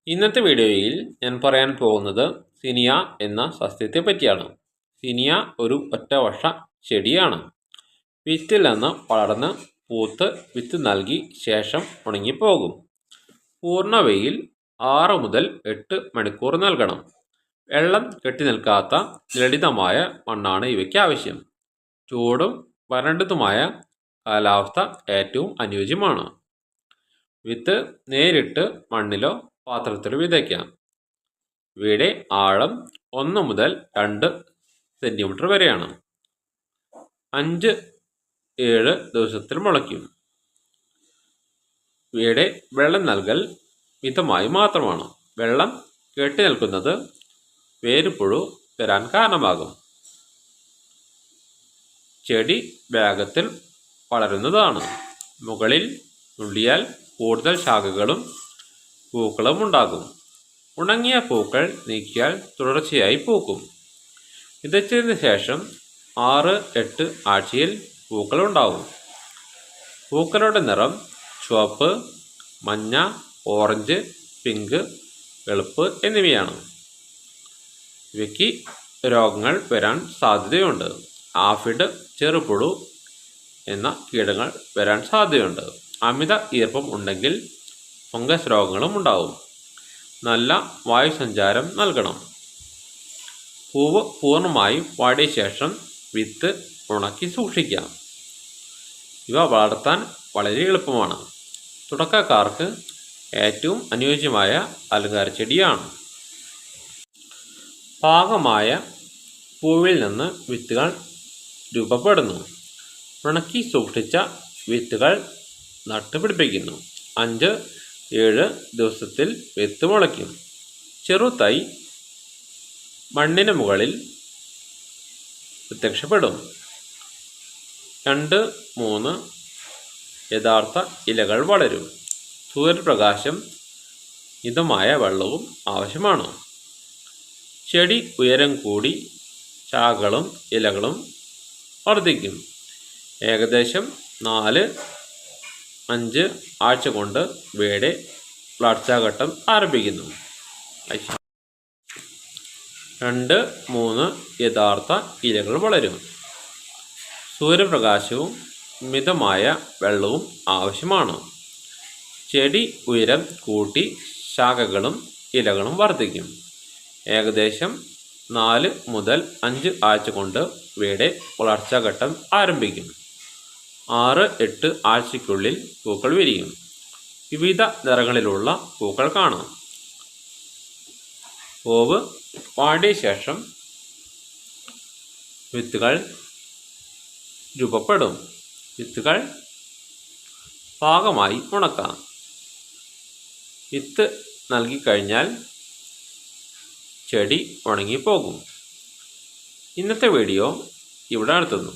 ഇന്നത്തെ വീഡിയോയിൽ ഞാൻ പറയാൻ പോകുന്നത് സിനിയ എന്ന സസ്യത്തെ പറ്റിയാണ്. സിനിയ ഒരു ഒറ്റവർഷ ചെടിയാണ്. വിത്തിൽ നിന്ന് വളർന്ന് പൂത്ത് വിത്ത് നൽകി ശേഷം ഉണങ്ങിപ്പോകും. പൂർണ്ണ വെയിൽ 6 മുതൽ 8 മണിക്കൂർ നൽകണം. വെള്ളം കെട്ടി നിൽക്കാത്ത ലളിതമായ മണ്ണാണ് ഇവയ്ക്ക് ആവശ്യം. ചൂടും വരണ്ടതുമായ കാലാവസ്ഥ ഏറ്റവും അനുയോജ്യമാണ്. വിത്ത് നേരിട്ട് മണ്ണിലോ പാത്രത്തിൽ വിതയ്ക്കാം. ഇവയുടെ ആഴം 1 മുതൽ 2 സെൻറ്റിമീറ്റർ വരെയാണ്. 5-7 ദിവസത്തിൽ മുളയ്ക്കും. ഇവയുടെ വെള്ളം നൽകൽ മിതമായി മാത്രമാണ്. വെള്ളം കെട്ടി നിൽക്കുന്നത് വേരുപുഴു വരാൻ കാരണമാകും. ചെടി വേഗത്തിൽ വളരുന്നതാണ്. മുകളിൽ നുള്ളിയാൽ കൂടുതൽ ശാഖകളും പൂക്കളും ഉണ്ടാകും. ഉണങ്ങിയ പൂക്കൾ നീക്കിയാൽ തുടർച്ചയായി പൂക്കും. വിതച്ചതിന് ശേഷം 6-8 ആഴ്ചയിൽ പൂക്കൾ ഉണ്ടാവും. പൂക്കളുടെ നിറം ചുവപ്പ്, മഞ്ഞ, ഓറഞ്ച്, പിങ്ക്, വെളുപ്പ് എന്നിവയാണ്. ഇവയ്ക്ക് രോഗങ്ങൾ വരാൻ സാധ്യതയുണ്ട്. ആഫിഡ്, ചെറുപുഴു എന്ന കീടങ്ങൾ വരാൻ സാധ്യതയുണ്ട്. അമിത ഈർപ്പം ഉണ്ടെങ്കിൽ ഫംഗസ് രോഗങ്ങളും ഉണ്ടാവും. നല്ല വായുസഞ്ചാരം നൽകണം. പൂവ് പൂർണ്ണമായും വാടിയ ശേഷം വിത്ത് ഉണക്കി സൂക്ഷിക്കാം. ഇവ വളർത്താൻ വളരെ എളുപ്പമാണ്. തുടക്കക്കാർക്ക് ഏറ്റവും അനുയോജ്യമായ അലങ്കാര ചെടിയാണ്. പാകമായ പൂവിൽ നിന്ന് വിത്തുകൾ രൂപപ്പെടുന്നു. ഉണക്കി സൂക്ഷിച്ച വിത്തുകൾ നട്ടുപിടിപ്പിക്കുന്നു. 5-7 ദിവസത്തിൽ വിത്ത് മുളയ്ക്കും. ചെറുതൈ മണ്ണിന് മുകളിൽ പ്രത്യക്ഷപ്പെടും. 2-3 യഥാർത്ഥ ഇലകൾ വളരും. സൂര്യപ്രകാശം മിതമായ വെള്ളവും ആവശ്യമാണ്. ചെടി ഉയരം കൂടി ശാഖകളും ഇലകളും വർദ്ധിക്കും. ഏകദേശം 4-5 ആഴ്ച കൊണ്ട് ഇവയുടെ വളർച്ചാഘട്ടം ആരംഭിക്കുന്നു. 2-3 യഥാർത്ഥ ഇലകൾ വളരും. സൂര്യപ്രകാശവും മിതമായ വെള്ളവും ആവശ്യമാണ്. ചെടി ഉയരം കൂട്ടി ശാഖകളും ഇലകളും വർദ്ധിക്കും. ഏകദേശം 4 മുതൽ 5 ആഴ്ച കൊണ്ട് ഇവയുടെ വളർച്ചാഘട്ടം ആരംഭിക്കും. 6-8 ആഴ്ചയ്ക്കുള്ളിൽ പൂക്കൾ വിരിയും. വിവിധ നിറങ്ങളിലുള്ള പൂക്കൾ കാണാം. പൂവ് വാടിയ ശേഷം വിത്തുകൾ രൂപപ്പെടും. വിത്തുകൾ പാകമായി ഉണക്കാം. വിത്ത് നൽകിക്കഴിഞ്ഞാൽ ചെടി ഉണങ്ങിപ്പോകും. ഇന്നത്തെ വീഡിയോ ഇവിടെ നിർത്തുന്നു.